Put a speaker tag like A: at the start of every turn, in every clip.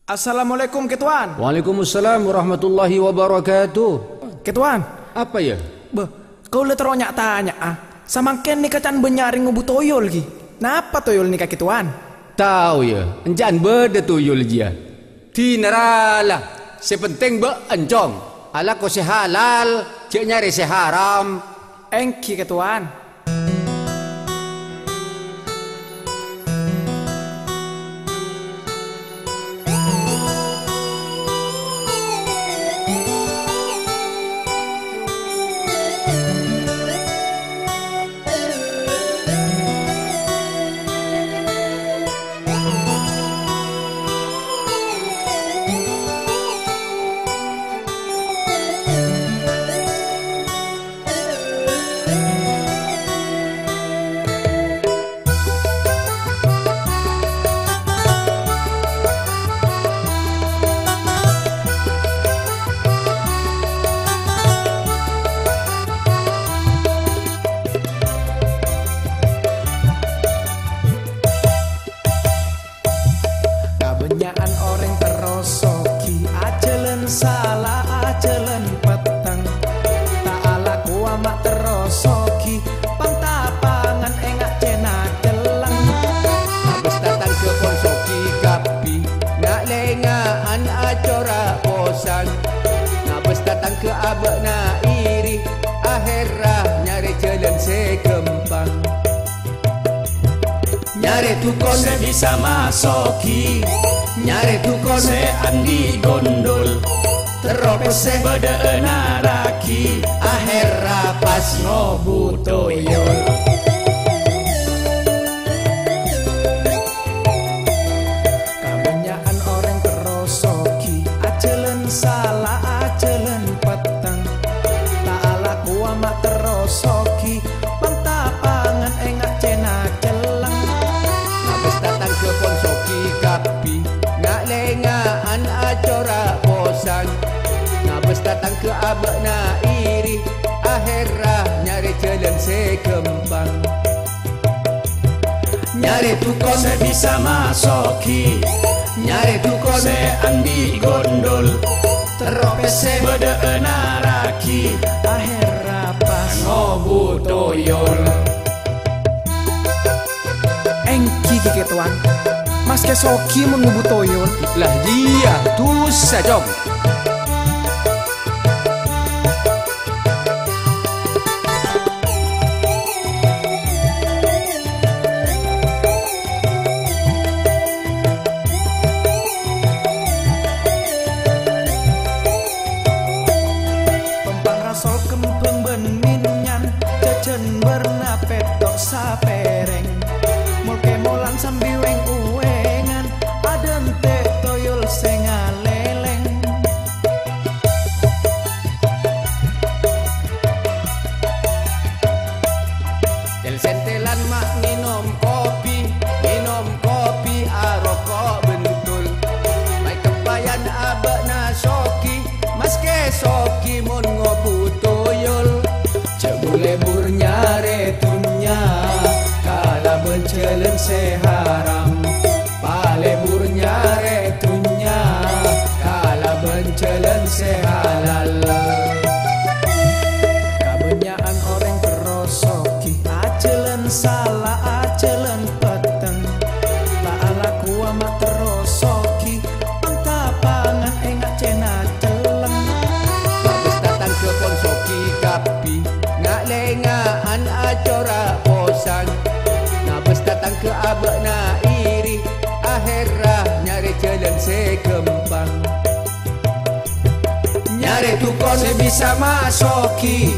A: Assalamualaikum Ketuan.
B: Waalaikumsalam warahmatullahi wabarakatuh.
A: Ketuan,
B: Apa ya?
A: kau le teronyak tanya samangken ni kacan benyaring ngubu toyol ki. Napa toyol ni Ketuan?
B: Tahu ya, enjan beda tuyul dia. Tinaralah, sepenting be encong. Ala ko se halal, cek nyari se haram.
A: Engki Ketuan. Kebanyakan orang terosoki acelen salah acelen peteng tak ala ku amat terosoki pantapangan engak cena kelang
B: Habis datang ke ponsoki kapi, nak lengaan acora bosan. Habis datang ke abak na iri, akhirah nyari jalan sekempang. Nyari tukon
C: Se bisa masoki,
B: nyari tukon
C: se andi gondol,
B: teropes
C: beda naraki,
B: akhirah pas
C: ngobu toyol.
A: Kebanyakan orang terosoki acelen salah acelen peteng tak ala ku amat terosoki pantapangan engak cena kelang
B: Habis datang ke ponsoki kapi, nak lengaan acora bosan. Habis datang ke abak na iri, akhirah nyari jalan sekempang. Nyari tukon
C: Se bisa masoki,
B: nyari tukon
C: se andi gondol,
B: teropes
C: beda naraki,
A: akhirnya pas
C: ngobu toyol.
A: engki Ketuan mas kesoki mun ngubu toyol
B: lah dia tuh saja.
A: Pempang rasol kempeng ben minyan cecen berna petok sapereng mulke molan sambiweng uwengan aden te toyol sengaleleng
B: Del sentelan mak minum kopi aroko bentul. Mai kempayan abak na soki, mas ke soki mon ngobu toyol. Cek boleh bur nyare tunya, kala bencelen seharam. Pale bur nyare tunya, kala bencelen sehalal.
A: kebanyakan orang terosoki acelen salah acelen peteng tak ala ku amat terosoki pantapangan engak cena celeng
B: Habis datang ke ponsoki kapi, nak lengaan acora bosan. Habis datang ke abak na iri, akhirah nyari jalan sekempang. Nyari tukon se bisa masoki,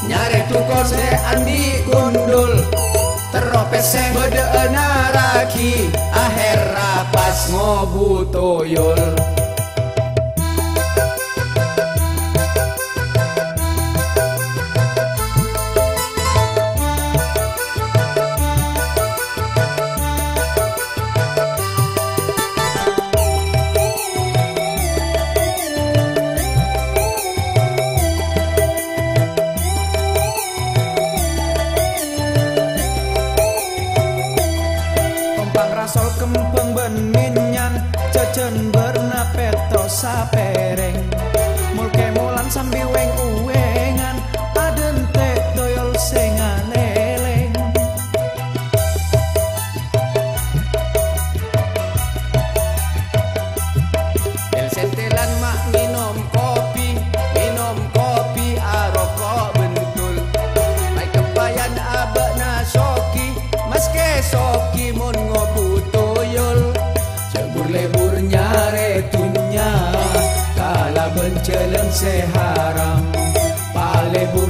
B: nyari tukon se andi gundul, teropes se beda naraki, akhirah pas ngobu toyol.
A: Pempang rasol kempeng ben minyan cecen berna Tuan sambil weng-uwengan adentek doyol sengaleleng.
B: El sentelan mak minum kopi arokok bentul. Mai kepayan abak na soki, mas ke soki mon ngobu toyol. Cebur lebur nyare tunya, kala benceleng seharam. Palebu